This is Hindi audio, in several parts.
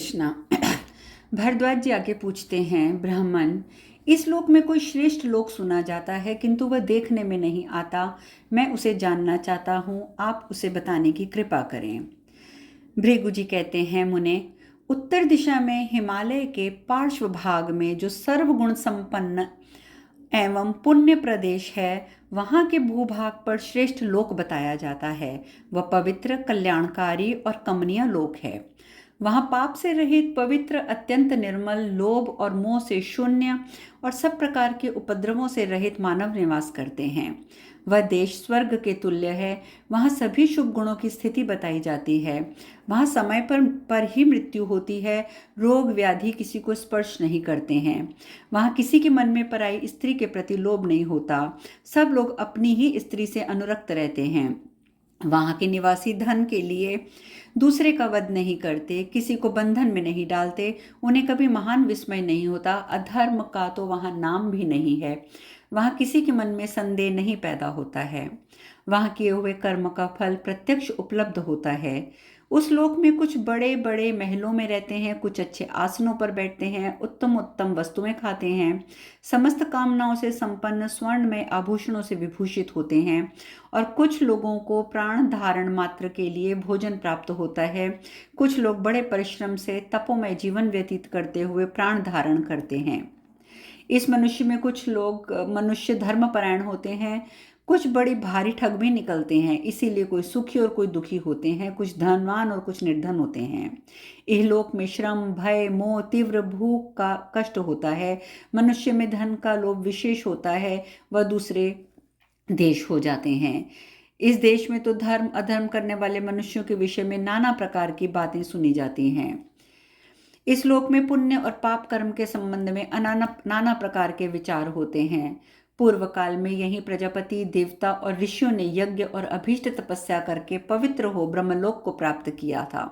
कृष्णा। भारद्वाज जी आगे पूछते हैं, ब्राह्मण, इस लोक में कोई श्रेष्ठ लोक सुना जाता है किंतु वह देखने में नहीं आता। मैं उसे जानना चाहता हूँ, आप उसे बताने की कृपा करें। भृगु जी कहते हैं, मुने, उत्तर दिशा में हिमालय के पार्श्व भाग में जो सर्वगुण संपन्न एवं पुण्य प्रदेश है, वहाँ के भूभाग पर श्रेष्ठ लोक बताया जाता है। वह पवित्र, कल्याणकारी और कमनीय लोक है। वहाँ पाप से रहित, पवित्र, अत्यंत निर्मल, लोभ और मोह से शून्य और सब प्रकार के उपद्रवों से रहित मानव निवास करते हैं। वह देश स्वर्ग के तुल्य है। वहाँ सभी शुभ गुणों की स्थिति बताई जाती है। वहाँ समय पर ही मृत्यु होती है। रोग व्याधि किसी को स्पर्श नहीं करते हैं। वहाँ किसी के मन में पराई स्त्री के प्रति लोभ नहीं होता। सब लोग अपनी ही स्त्री से अनुरक्त रहते हैं। वहाँ के निवासी धन के लिए दूसरे का वध नहीं करते, किसी को बंधन में नहीं डालते, उन्हें कभी महान विस्मय नहीं होता। अधर्म का तो वहाँ नाम भी नहीं है। वहाँ किसी के मन में संदेह नहीं पैदा होता है। वहाँ किए हुए कर्म का फल प्रत्यक्ष उपलब्ध होता है। उस लोक में कुछ बड़े बड़े महलों में रहते हैं, कुछ अच्छे आसनों पर बैठते हैं, उत्तम उत्तम वस्तुएं खाते हैं, समस्त कामनाओं से संपन्न स्वर्ण में आभूषणों से विभूषित होते हैं, और कुछ लोगों को प्राण धारण मात्र के लिए भोजन प्राप्त होता है। कुछ लोग बड़े परिश्रम से तपोमय जीवन व्यतीत करते हुए प्राण धारण करते हैं। इस मनुष्य में कुछ लोग मनुष्य धर्मपरायण होते हैं, कुछ बड़ी भारी ठग भी निकलते हैं, इसीलिए कोई सुखी और कोई दुखी होते हैं, कुछ धनवान और कुछ निर्धन होते हैं। इहलोक में श्रम, भय, मोह, तीव्र भूख का कष्ट होता है। मनुष्य में धन का लोभ विशेष होता है, वह दूसरे देश हो जाते हैं। इस देश में तो धर्म अधर्म करने वाले मनुष्यों के विषय में नाना प्रकार की बातें सुनी जाती हैं। इस लोक में पुण्य और पाप कर्म के संबंध में नाना प्रकार के विचार होते हैं। पूर्व काल में यही प्रजापति, देवता और ऋषियों ने यज्ञ और अभीष्ट तपस्या करके पवित्र हो ब्रह्मलोक को प्राप्त किया था।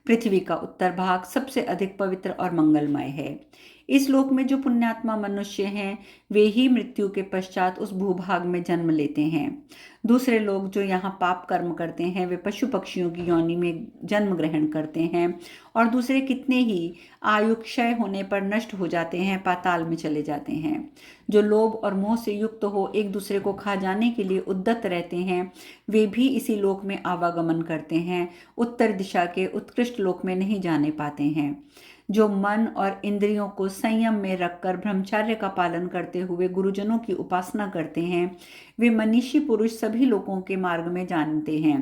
पृथ्वी का उत्तर भाग सबसे अधिक पवित्र और मंगलमय है। इस लोक में जो पुण्यात्मा मनुष्य हैं, वे ही मृत्यु के पश्चात उस भूभाग में जन्म लेते हैं। दूसरे लोग जो यहाँ पाप कर्म करते हैं, वे पशु पक्षियों की योनि में जन्म ग्रहण करते हैं, और दूसरे कितने ही आयु क्षय होने पर नष्ट हो जाते हैं, पाताल में चले जाते हैं। जो लोभ और मोह से युक्त हो एक दूसरे को खा जाने के लिए उद्यत रहते हैं, वे भी इसी लोक में आवागमन करते हैं, उत्तर दिशा के उत्कृष्ट लोक में नहीं जाने पाते हैं। जो मन और इंद्रियों को संयम में रखकर ब्रह्मचर्य का पालन करते हुए गुरुजनों की उपासना करते हैं, वे मनीषी पुरुष सभी लोगों के मार्ग में जानते हैं।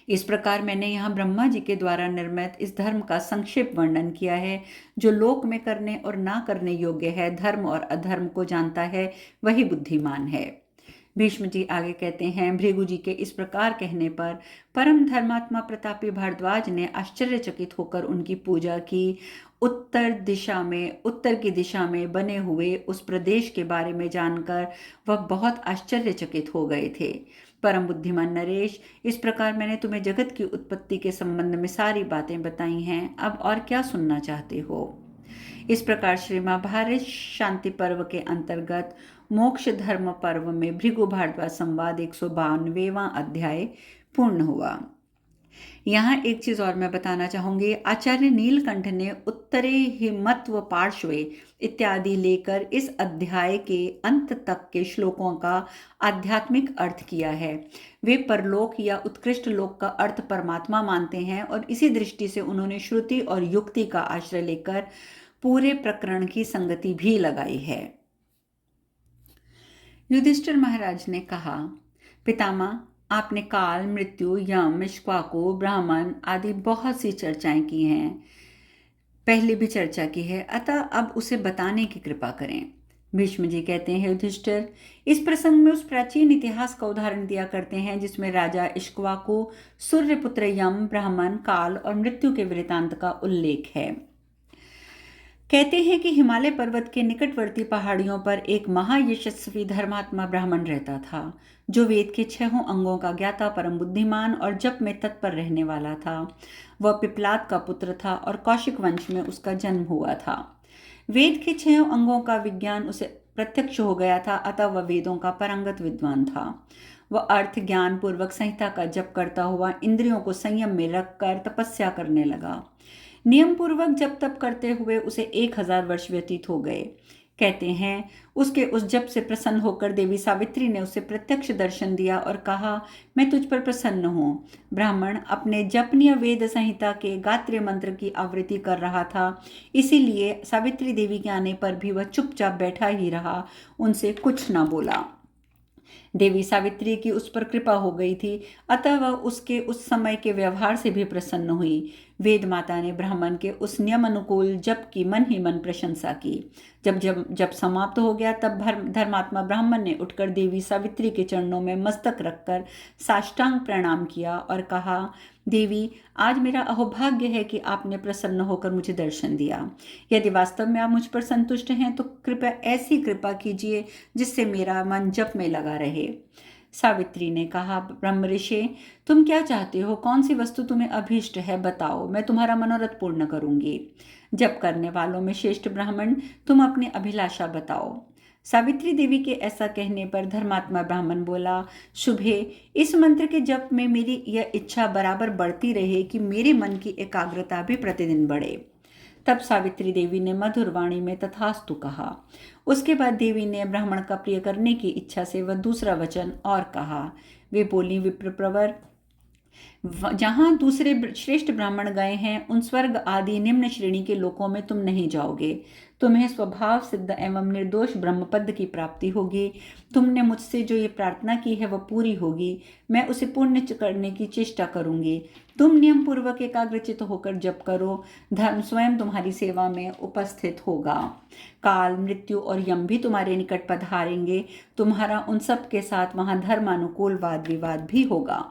इस प्रकार मैंने यहाँ ब्रह्मा जी के द्वारा निर्मित इस धर्म का संक्षेप वर्णन किया है। जो लोक में करने और ना करने योग्य है, धर्म और अधर्म को जानता है, वही बुद्धिमान है। भीष्म जी आगे कहते हैं, भृगु जी के इस प्रकार कहने पर परम धर्मात्मा प्रतापी भारद्वाज ने आश्चर्यचकित होकर उनकी पूजा की। उत्तर की दिशा में बने हुए उस प्रदेश के बारे में जानकर वह बहुत आश्चर्यचकित हो गए थे। परम बुद्धिमान नरेश, इस प्रकार मैंने तुम्हें जगत की उत्पत्ति के संबंध में सारी बातें बताई हैं। अब और क्या सुनना चाहते हो? इस प्रकार श्री महाभारत शांति पर्व के अंतर्गत मोक्ष धर्म पर्व में भृगु भारद्वाज संवाद 192वां अध्याय पूर्ण हुआ। यहाँ एक चीज और मैं बताना चाहूंगी। आचार्य नीलकंठ ने उत्तरे हिमत्व पार्श्वे इत्यादि लेकर इस अध्याय के अंत तक के श्लोकों का आध्यात्मिक अर्थ किया है। वे परलोक या उत्कृष्ट लोक का अर्थ परमात्मा मानते हैं, और इसी दृष्टि से उन्होंने श्रुति और युक्ति का आश्रय लेकर पूरे प्रकरण की संगति भी लगाई है। युधिष्ठिर महाराज ने कहा, पितामह, आपने काल, मृत्यु, यम, इक्ष्वाकु, ब्राह्मण आदि बहुत सी चर्चाएं की हैं, पहले भी चर्चा की है, अतः अब उसे बताने की कृपा करें। भीष्म जी कहते हैं, युधिष्ठिर, इस प्रसंग में उस प्राचीन इतिहास का उदाहरण दिया करते हैं जिसमें राजा इक्ष्वाकु, सूर्यपुत्र यम, ब्राह्मण, काल और मृत्यु के वृतांत का उल्लेख है। कहते हैं कि हिमालय पर्वत के निकटवर्ती पहाड़ियों पर एक महायशस्वी धर्मात्मा ब्राह्मण रहता था, जो वेद के 6 अंगों का ज्ञाता, परम बुद्धिमान और जप में तत्पर रहने वाला था। वह पिपलाद का पुत्र था और कौशिक वंश में उसका जन्म हुआ था। वेद के 6 अंगों का विज्ञान उसे प्रत्यक्ष हो गया था, अतः वह वेदों का पारंगत विद्वान था। वह अर्थ ज्ञान पूर्वक संहिता का जप करता हुआ इंद्रियों को संयम में रखकर तपस्या करने लगा। नियम पूर्वक जप तप करते हुए उसे 1000 वर्ष व्यतीत हो गए। कहते हैं उसके उस जप से प्रसन्न होकर देवी सावित्री ने उसे प्रत्यक्ष दर्शन दिया और कहा, मैं तुझ पर प्रसन्न हूँ। ब्राह्मण अपने जपनीय वेद संहिता के गात्र्य मंत्र की आवृत्ति कर रहा था, इसीलिए सावित्री देवी के आने पर भी वह चुपचाप बैठा ही रहा, उनसे कुछ न बोला। देवी सावित्री की उस पर कृपा हो गई थी, अतः वह उसके उस समय के व्यवहार से भी प्रसन्न हुई। वेद माता ने ब्राह्मण के उस नियम अनुकूल जप की मन ही मन प्रशंसा की। जब जब जब समाप्त हो गया तब धर्मात्मा ब्राह्मण ने उठकर देवी सावित्री के चरणों में मस्तक रखकर साष्टांग प्रणाम किया और कहा, देवी, आज मेरा अहोभाग्य है कि आपने प्रसन्न होकर मुझे दर्शन दिया। यदि वास्तव में आप मुझ पर संतुष्ट हैं तो कृपया ऐसी कृपा कीजिए जिससे मेरा मन जप में लगा रहे। सावित्री ने कहा, ब्रह्मऋषि, तुम क्या चाहते हो? कौन सी वस्तु तुम्हें अभीष्ट है, बताओ, मैं तुम्हारा मनोरथ पूर्ण करूंगी। जप करने वालों में श्रेष्ठ ब्राह्मण, तुम अपनी अभिलाषा बताओ। सावित्री देवी के ऐसा कहने पर धर्मात्मा ब्राह्मण बोला, शुभे, इस मंत्र के जप में मेरी यह इच्छा बराबर बढ़ती रहे कि मेरे मन की एकाग्रता भी प्रतिदिन बढ़े। तब सावित्री देवी ने मधुर वाणी में तथास्तु कहा। उसके बाद देवी ने ब्राह्मण का प्रिय करने की इच्छा से वह दूसरा वचन और कहा। वे बोली, विप्रवर, जहां दूसरे श्रेष्ठ ब्राह्मण गए हैं उन स्वर्ग आदि निम्न श्रेणी के लोकों में तुम नहीं जाओगे। तुम्हें स्वभाव सिद्ध एवं निर्दोष ब्रह्मपद की प्राप्ति होगी। तुमने मुझसे जो ये प्रार्थना की है वह पूरी होगी। मैं उसे पूर्ण करने की चेष्टा करूंगी। तुम नियम पूर्वक एकाग्रचित होकर जप करो। धर्म स्वयं तुम्हारी सेवा में उपस्थित होगा। काल, मृत्यु और यम भी तुम्हारे निकट पधारेंगे। तुम्हारा उन सब के साथ वहां धर्मानुकूल वाद विवाद भी होगा।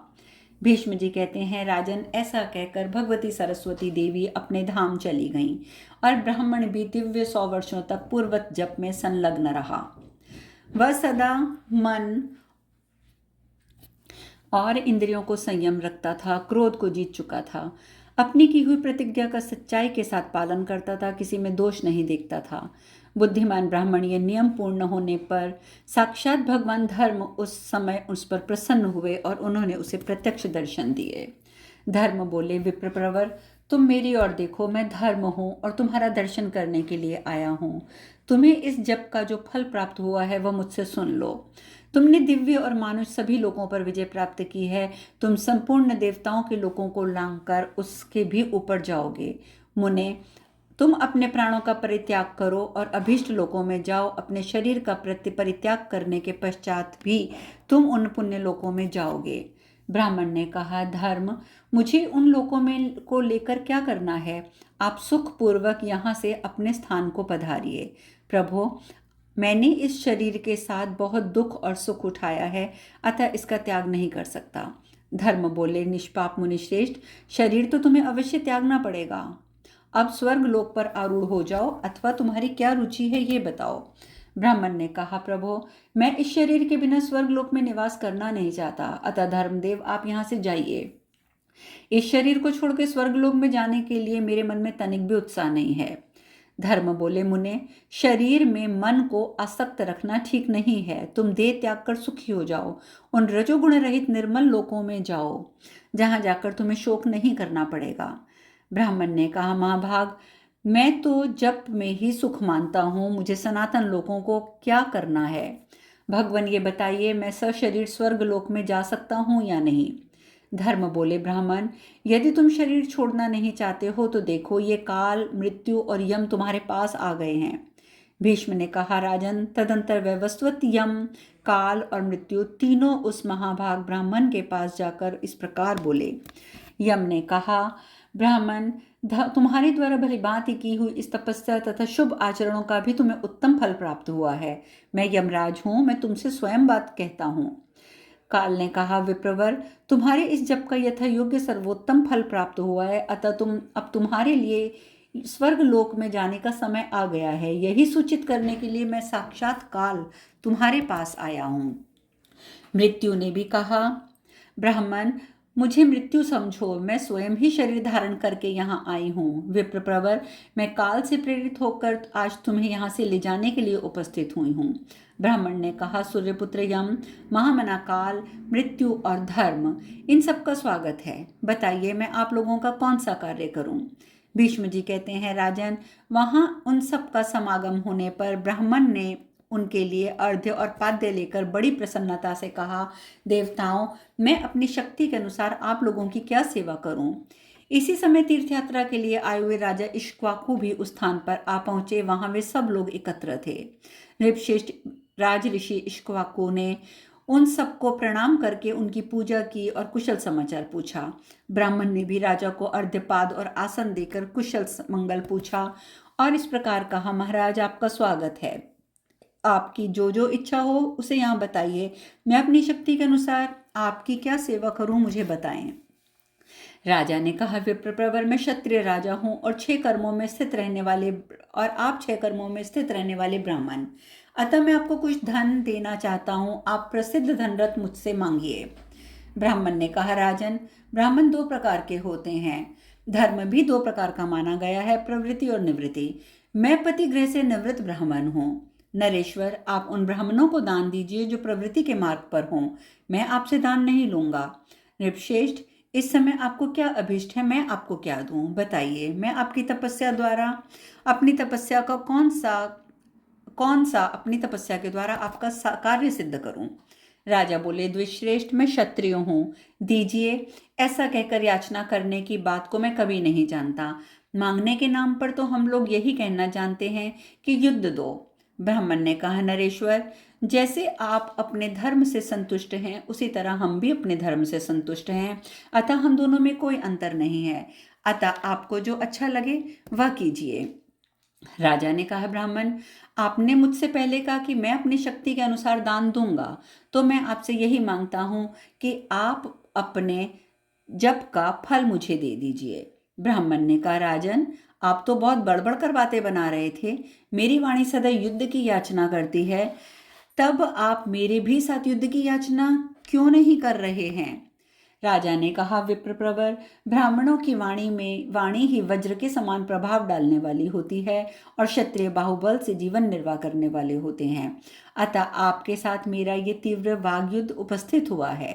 भीष्म जी कहते हैं, राजन, ऐसा कहकर भगवती सरस्वती देवी अपने धाम चली गईं और ब्राह्मण भी दिव्य 100 वर्षों तक पूर्वत जप में संलग्न रहा। वह सदा मन और इंद्रियों को संयम रखता था, क्रोध को जीत चुका था, अपनी की हुई प्रतिज्ञा का सच्चाई के साथ पालन करता था, किसी में दोष नहीं देखता था। बुद्धिमान ब्राह्मण ये नियम पूर्ण होने पर साक्षात भगवान धर्म उस समय उस पर प्रसन्न हुए और उन्होंने उसे प्रत्यक्ष दर्शन दिए। धर्म बोले, विप्रवर, तुम मेरी ओर देखो, मैं धर्म हूँ और तुम्हारा दर्शन करने के लिए आया हूँ। तुम्हें इस जप का जो फल प्राप्त हुआ है वह मुझसे सुन लो। तुमने दिव्य और मानुष सभी लोगों पर विजय प्राप्त की है। तुम संपूर्ण देवताओं के लोगों को लांघकर उसके भी ऊपर जाओगे। मुने, तुम अपने प्राणों का परित्याग करो और अभीष्ट लोकों में जाओ। अपने शरीर का परित्याग करने के पश्चात भी तुम उन पुण्य लोकों में जाओगे। ब्राह्मण ने कहा, धर्म, मुझे उन लोकों में को लेकर क्या करना है? आप सुखपूर्वक यहाँ से अपने स्थान को पधारिए। प्रभो, मैंने इस शरीर के साथ बहुत दुख और सुख उठाया है, अतः इसका त्याग नहीं कर सकता। धर्म बोले, निष्पाप मुनिश्रेष्ठ, शरीर तो तुम्हें अवश्य त्यागना पड़ेगा। अब स्वर्ग लोक पर आरूढ़ हो जाओ, अथवा तुम्हारी क्या रुचि है ये बताओ। ब्राह्मण ने कहा, प्रभो, मैं इस शरीर के बिना स्वर्ग लोक में निवास करना नहीं चाहता, अतः धर्मदेव आप यहाँ से जाइए। इस शरीर को छोड़कर स्वर्ग लोक में जाने के लिए मेरे मन में तनिक भी उत्साह नहीं है। धर्म बोले, मुने, शरीर में मन को आसक्त रखना ठीक नहीं है। तुम देह त्याग कर सुखी हो जाओ। उन रजोगुण रहित निर्मल लोकों में जाओ, जहां जाकर तुम्हें शोक नहीं करना पड़ेगा। ब्राह्मण ने कहा, महाभाग, मैं तो जप में ही सुख मानता हूँ। मुझे सनातन लोकों को क्या करना है? भगवान ये बताइए, मैं सशरीर स्वर्ग लोक में जा सकता हूँ या नहीं? धर्म बोले, ब्राह्मण, यदि तुम शरीर छोड़ना नहीं चाहते हो तो देखो, ये काल, मृत्यु और यम तुम्हारे पास आ गए हैं। भीष्म ने कहा, राजन, तदंतर वैवस्वत, यम, काल और मृत्यु तीनों उस महाभाग ब्राह्मण के पास जाकर इस प्रकार बोले। यम ने कहा, ब्राह्मण, तुम्हारे द्वारा भली भांति की हुई इस तपस्या तथा शुभ आचरणों का भी तुम्हें उत्तम फल प्राप्त हुआ है। मैं यमराज हूँ, मैं तुमसे स्वयं बात कहता हूँ। काल ने कहा, विप्रवर, तुम्हारे इस जप का यथा योग्य सर्वोत्तम फल प्राप्त हुआ है, अतः अब तुम्हारे लिए स्वर्ग लोक में जाने का समय आ गया है। यही सूचित करने के लिए मैं साक्षात काल तुम्हारे पास आया हूँ। मृत्यु ने भी कहा, ब्राह्मण, मुझे मृत्यु समझो, मैं स्वयं ही शरीर धारण करके यहाँ आई हूँ। विप्रवर, मैं काल से प्रेरित होकर आज तुम्हें यहाँ से ले जाने के लिए उपस्थित हुई हूँ। ब्राह्मण ने कहा, सूर्यपुत्र यम, महामना काल, मृत्यु और धर्म, इन सब का स्वागत है। बताइए, मैं आप लोगों का कौन सा कार्य करूं? भीष्म जी कहते हैं, राजन, वहां उन सब का समागम होने पर ब्राह्मण ने उनके लिए अर्घ्य और पाद्य लेकर बड़ी प्रसन्नता से कहा, देवताओं, मैं अपनी शक्ति के अनुसार आप लोगों की क्या सेवा करूं। इसी समय तीर्थ यात्रा के लिए आए हुए राजा इक्ष्वाकु भी उस स्थान पर आ पहुंचे। वहां वे सब लोग एकत्र थे। नृपश्रेष्ठ राज ऋषि इक्ष्वाकु ने उन सबको प्रणाम करके उनकी पूजा की और कुशल समाचार पूछा। ब्राह्मण ने भी राजा को अर्घ्यपाद और आसन देकर कुशल मंगल पूछा और इस प्रकार कहा, महाराज, आपका स्वागत है। आपकी जो जो इच्छा हो उसे यहाँ बताइए। मैं अपनी शक्ति के अनुसार आपकी क्या सेवा करूं, मुझे बताएं। राजा ने कहा, विप्रवर, मैं क्षत्रिय राजा हूं और 6 कर्मों में स्थित रहने वाले, और आप 6 कर्मों में स्थित रहने वाले ब्राह्मण। अतः मैं आपको कुछ धन देना चाहता हूं। आप प्रसिद्ध धनरत्न मुझसे मांगिए। ब्राह्मण ने कहा, राजन, ब्राह्मण 2 प्रकार के होते हैं। धर्म भी 2 प्रकार का माना गया है, प्रवृत्ति और निवृत्ति। मैं पतिगृह से निवृत्त ब्राह्मण हूँ। नरेश्वर, आप उन ब्राह्मणों को दान दीजिए जो प्रवृत्ति के मार्ग पर हों। मैं आपसे दान नहीं लूंगा। नृपश्रेष्ठ, इस समय आपको क्या अभिष्ट है, मैं आपको क्या दूं, बताइए। मैं आपकी तपस्या द्वारा अपनी तपस्या का कौन सा अपनी तपस्या के द्वारा आपका कार्य सिद्ध करूं। राजा बोले, द्विश्रेष्ठ, मैं क्षत्रिय हूं, दीजिए। ऐसा कहकर याचना करने की बात को मैं कभी नहीं जानता। मांगने के नाम पर तो हम लोग यही कहना जानते हैं कि युद्ध दो। ब्राह्मण ने कहा, नरेश्वर, जैसे आप अपने धर्म से संतुष्ट हैं उसी तरह हम भी अपने धर्म से संतुष्ट हैं। अतः हम दोनों में कोई अंतर नहीं है। अतः आपको जो अच्छा लगे वह कीजिए। राजा ने कहा, ब्राह्मण, आपने मुझसे पहले कहा कि मैं अपनी शक्ति के अनुसार दान दूंगा, तो मैं आपसे यही मांगता हूं कि आप अपने जप का फल मुझे दे दीजिए। ब्राह्मण ने कहा, राजन, आप तो बहुत बड़बड़ कर बातें बना रहे थे। मेरी वाणी सदा युद्ध की याचना करती है, तब आप मेरे भी साथ युद्ध की याचना क्यों नहीं कर रहे हैं। राजा ने कहा, विप्रवर, ब्राह्मणों की वाणी ही वज्र के समान प्रभाव डालने वाली होती है और क्षत्रिय बाहुबल से जीवन निर्वाह करने वाले होते हैं। अतः आपके साथ मेरा ये तीव्र वाग युद्ध उपस्थित हुआ है।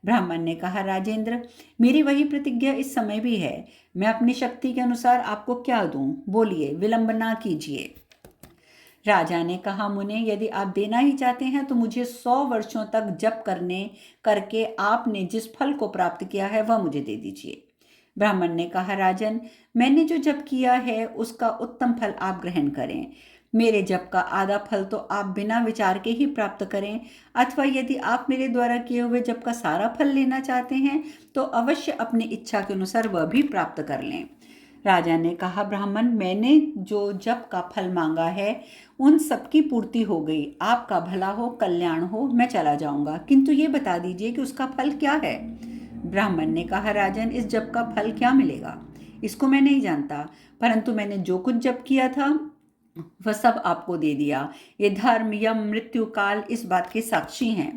ब्राह्मण ने कहा, राजेंद्र, मेरी वही प्रतिज्ञा इस समय भी है। मैं अपनी शक्ति के अनुसार आपको क्या दूं, बोलिए, विलंब ना कीजिए। राजा ने कहा, मुने, यदि आप देना ही चाहते हैं तो मुझे 100 वर्षों तक जप करके आपने जिस फल को प्राप्त किया है वह मुझे दे दीजिए। ब्राह्मण ने कहा, राजन, मैंने जो जप किया है उसका उत्तम फल आप ग्रहण करें। मेरे जप का आधा फल तो आप बिना विचार के ही प्राप्त करें, अथवा यदि आप मेरे द्वारा किए हुए जप का सारा फल लेना चाहते हैं तो अवश्य अपनी इच्छा के अनुसार वह भी प्राप्त कर लें। राजा ने कहा, ब्राह्मण, मैंने जो जप का फल मांगा है उन सबकी पूर्ति हो गई। आपका भला हो, कल्याण हो, मैं चला जाऊंगा, किंतु ये बता दीजिए कि उसका फल क्या है। ब्राह्मण ने कहा, राजन, इस जप का फल क्या मिलेगा इसको मैं नहीं जानता, परंतु मैंने जो कुछ जप किया था वह सब आपको दे दिया। ये धर्म, यम, मृत्यु, काल इस बात के साक्षी हैं।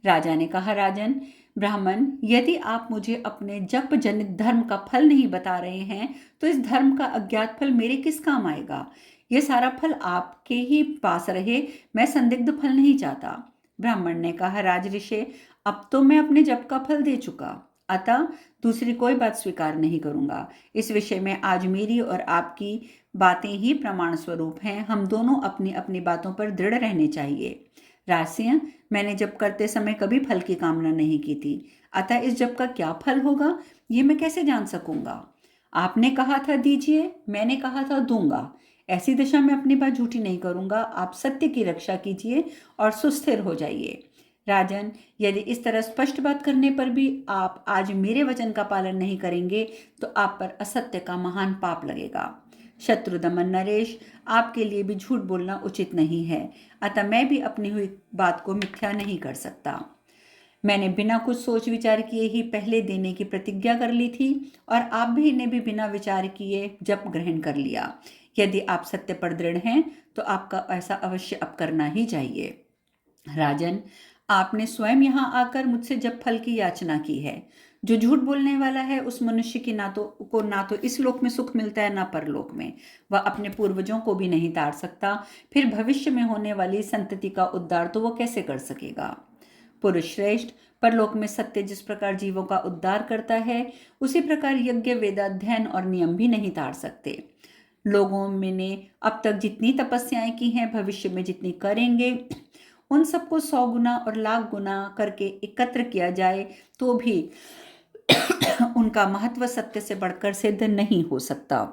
राजा ने कहा, राजन, ब्राह्मण, यदि आप मुझे अपने जप जनित धर्म का फल नहीं बता रहे हैं तो इस धर्म का अज्ञात फल मेरे किस काम आएगा। यह सारा फल आपके ही पास रहे, मैं संदिग्ध फल नहीं चाहता। ब्राह्मण ने कहा, राजऋषि, अब तो मैं अपने जप का फल दे चुका, अतः दूसरी कोई बात स्वीकार नहीं करूंगा। इस विषय में आज मेरी और आपकी बातें ही प्रमाण स्वरूप हैं। हम दोनों अपनी अपनी बातों पर दृढ़ रहने चाहिए। राजसिंह, मैंने जप करते समय कभी फल की कामना नहीं की थी, अतः इस जप का क्या फल होगा ये मैं कैसे जान सकूंगा। आपने कहा था दीजिए, मैंने कहा था दूंगा। ऐसी दशा में अपनी बात झूठी नहीं करूंगा। आप सत्य की रक्षा कीजिए और सुस्थिर हो जाइए। राजन, यदि इस तरह स्पष्ट बात करने पर भी आप आज मेरे वचन का पालन नहीं करेंगे तो आप पर असत्य का महान पाप लगेगा। शत्रुदमन नरेश, आपके लिए भी झूठ बोलना उचित नहीं है, अतः मैं भी अपनी हुई बात को मिथ्या नहीं कर सकता। मैंने बिना कुछ सोच विचार किए ही पहले देने की प्रतिज्ञा कर ली थी और आप भी ने भी बिना विचार किए जप ग्रहण कर लिया। यदि आप सत्य पर दृढ़ हैं तो आपका ऐसा अवश्य अब करना ही चाहिए। राजन, आपने स्वयं यहाँ आकर मुझसे जप फल की याचना की है। जो झूठ बोलने वाला है उस मनुष्य की ना तो इस लोक में सुख मिलता है ना परलोक में। वह अपने पूर्वजों को भी नहीं तार सकता, फिर भविष्य में होने वाली संतति का उद्धार तो वह कैसे कर सकेगा। पुरुष श्रेष्ठ, परलोक में सत्य जिस प्रकार जीवों का उद्धार करता है, उसी प्रकार यज्ञ, वेदाध्ययन और नियम भी नहीं तार सकते। लोगों में ने अब तक जितनी तपस्याएं की हैं, भविष्य में जितनी करेंगे, उन सबको 100 गुना और लाख गुना करके एकत्र किया जाए तो भी उनका महत्व सत्य से बढ़कर सिद्ध नहीं हो सकता।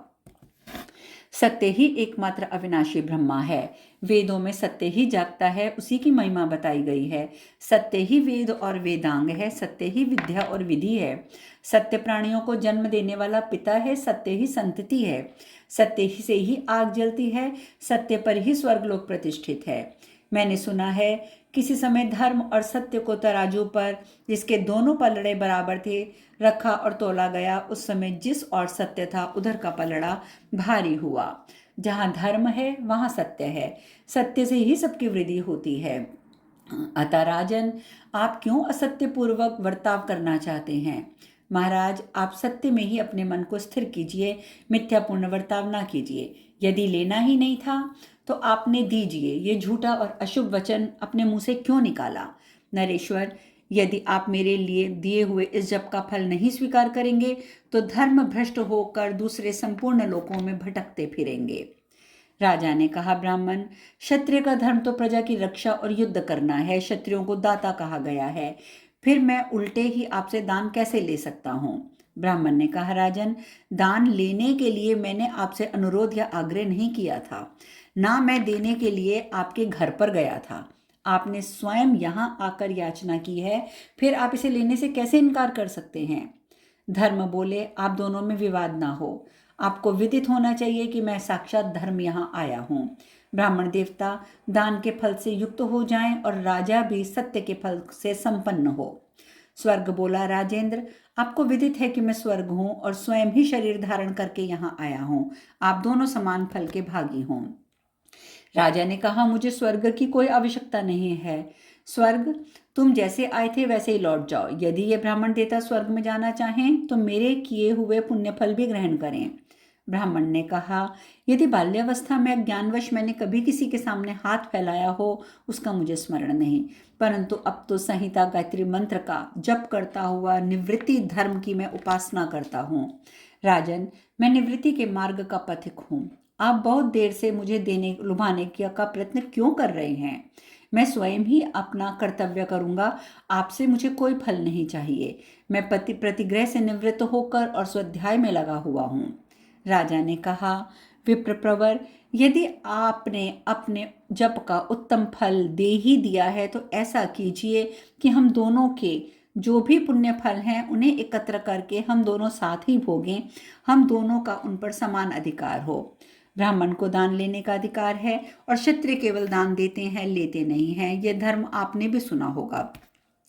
सत्य ही एकमात्र अविनाशी ब्रह्मा है। वेदों में सत्य ही जागता है, उसी की महिमा बताई गई है। सत्य ही वेद और वेदांग है, सत्य ही विद्या और विधि है। सत्य प्राणियों को जन्म देने वाला पिता है, सत्य ही संतति है। सत्य ही से ही आग जलती है, सत्य पर ही स्वर्गलोक प्रतिष्ठित है। मैंने सुना है किसी समय धर्म और सत्य को तराजू पर, जिसके दोनों पलड़े बराबर थे, रखा और तोला गया। उस समय जिस ओर सत्य था, उधर का पलड़ा भारी हुआ। जहाँ धर्म है वहाँ सत्य है, सत्य से ही सबकी वृद्धि होती है। अतः राजन, आप क्यों असत्य पूर्वक वर्ताव करना चाहते हैं? महाराज, आप सत्य में ही अपने मन को स्थिर कीजिए, मिथ्यापूर्ण वर्ताव ना कीजिए। यदि लेना ही नहीं था तो आपने दीजिए। ये झूठा और अशुभ वचन अपने मुंह से क्यों निकाला? नरेश्वर, यदि आप मेरे लिए दिए हुए इस जप का फल नहीं स्वीकार करेंगे तो धर्म भ्रष्ट होकर दूसरे संपूर्ण लोकों में भटकते फिरेंगे। राजा ने कहा, ब्राह्मण, क्षत्रिय का धर्म तो प्रजा की रक्षा और युद्ध करना है। क्षत्रियों को दाता कहा गया है, फिर मैं उल्टे ही आपसे दान कैसे ले सकता हूँ? ब्राह्मण ने कहा, राजन, दान लेने के लिए मैंने आपसे अनुरोध या आग्रह नहीं किया था, ना मैं देने के लिए आपके घर पर गया था। आपने स्वयं यहाँ आकर याचना की है, फिर आप इसे लेने से कैसे इनकार कर सकते हैं? धर्म बोले, आप दोनों में विवाद ना हो। आपको विदित होना चाहिए कि मैं साक्षात धर्म यहाँ आया हूँ। ब्राह्मण देवता दान के फल से युक्त हो जाएं और राजा भी सत्य के फल से संपन्न हो। स्वर्ग बोला, राजेंद्र, आपको विदित है कि मैं स्वर्ग हूँ और स्वयं ही शरीर धारण करके यहाँ आया हूँ। आप दोनों समान फल के भागी हों। राजा ने कहा, मुझे स्वर्ग की कोई आवश्यकता नहीं है। स्वर्ग, तुम जैसे आए थे वैसे ही लौट जाओ। यदि ये ब्राह्मण देवता स्वर्ग में जाना चाहें तो मेरे किए हुए पुण्य फल भी ग्रहण करें। ब्राह्मण ने कहा, यदि बाल्यावस्था में अज्ञानवश मैंने कभी किसी के सामने हाथ फैलाया हो, उसका मुझे स्मरण नहीं, परंतु अब तो संहिता गायत्री मंत्र का जप करता हुआ निवृत्ति धर्म की मैं उपासना करता हूँ। राजन, मैं निवृत्ति के मार्ग का पथिक हूँ। आप बहुत देर से मुझे लुभाने का प्रयत्न क्यों कर रहे हैं? मैं स्वयं ही अपना कर्तव्य करूंगा। आपसे मुझे कोई फल नहीं चाहिए। मैं प्रतिग्रह से निवृत्त होकर और स्वाध्याय में लगा हुआ हूँ। राजा ने कहा, विप्रप्रवर, यदि आपने अपने जप का उत्तम फल दे ही दिया है तो ऐसा कीजिए कि हम दोनों के जो भी पुण्य फल हैं उन्हें एकत्र करके हम दोनों साथ ही भोगें। हम दोनों का उन पर समान अधिकार हो। ब्राह्मण को दान लेने का अधिकार है और क्षत्रिय केवल दान देते हैं, लेते नहीं हैं। यह धर्म आपने भी सुना होगा।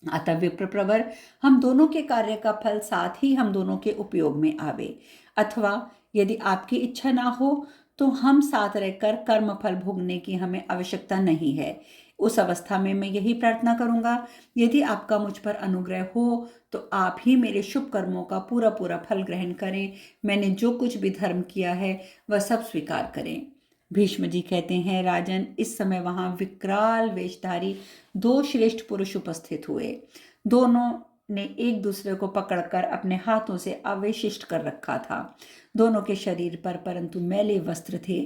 अतः विप्रप्रवर, हम दोनों के कार्य का फल साथ ही हम दोनों के उपयोग में आवे, अथवा यदि आपकी इच्छा ना हो तो हम साथ रहकर कर्म फल भोगने की हमें आवश्यकता नहीं है। उस अवस्था में मैं यही प्रार्थना करूंगा, यदि आपका मुझ पर अनुग्रह हो तो आप ही मेरे शुभ कर्मों का पूरा पूरा फल ग्रहण करें। मैंने जो कुछ भी धर्म किया है वह सब स्वीकार करें। भीष्म जी कहते हैं, राजन, इस समय वहां विकराल वेशधारी 2 श्रेष्ठ पुरुष उपस्थित हुए। दोनों ने एक दूसरे को पकड़कर अपने हाथों से अवशिष्ट कर रखा था। दोनों के शरीर पर परंतु मैले वस्त्र थे।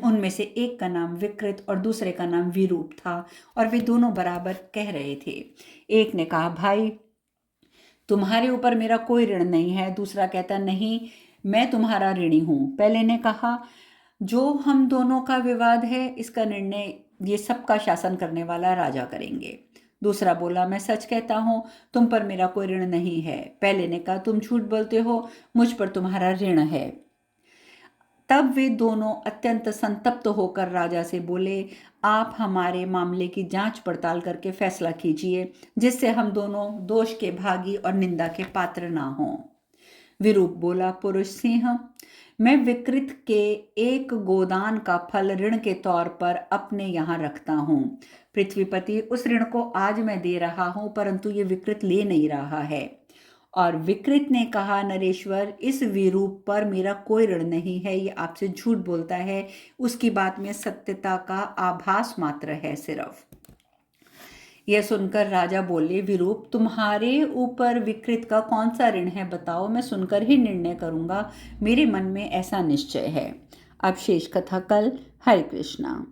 उनमें से एक का नाम विकृत और दूसरे का नाम विरूप था और वे दोनों बराबर कह रहे थे। एक ने कहा, भाई, तुम्हारे ऊपर मेरा कोई ऋण नहीं है। दूसरा कहता, नहीं, मैं तुम्हारा ऋणी हूं। पहले ने कहा, जो हम दोनों का विवाद है इसका निर्णय ये सबका शासन करने वाला राजा करेंगे। दूसरा बोला, मैं सच कहता हूँ, तुम पर मेरा कोई ऋण नहीं है। पहले ने कहा, तुम झूठ बोलते हो, मुझ पर तुम्हारा ऋण है। तब वे दोनों अत्यंत संतप्त होकर राजा से बोले, आप हमारे मामले की जांच पड़ताल करके फैसला कीजिए, जिससे हम दोनों दोष के भागी और निंदा के पात्र ना हों। विरूप बोला, पुरुष सिंह, मैं विकृत के एक गोदान का फल ऋण के तौर पर अपने यहाँ रखता हूँ। पृथ्वीपति, उस ऋण को आज मैं दे रहा हूँ, परंतु ये विकृत ले नहीं रहा है। और विकृत ने कहा, नरेश्वर, इस विरूप पर मेरा कोई ऋण नहीं है। ये आपसे झूठ बोलता है। उसकी बात में सत्यता का आभास मात्र है सिर्फ। यह सुनकर राजा बोले, विरूप, तुम्हारे ऊपर विकृत का कौन सा ऋण है बताओ, मैं सुनकर ही निर्णय करूंगा, मेरे मन में ऐसा निश्चय है। अब शेष कथा कल। हरे कृष्णा।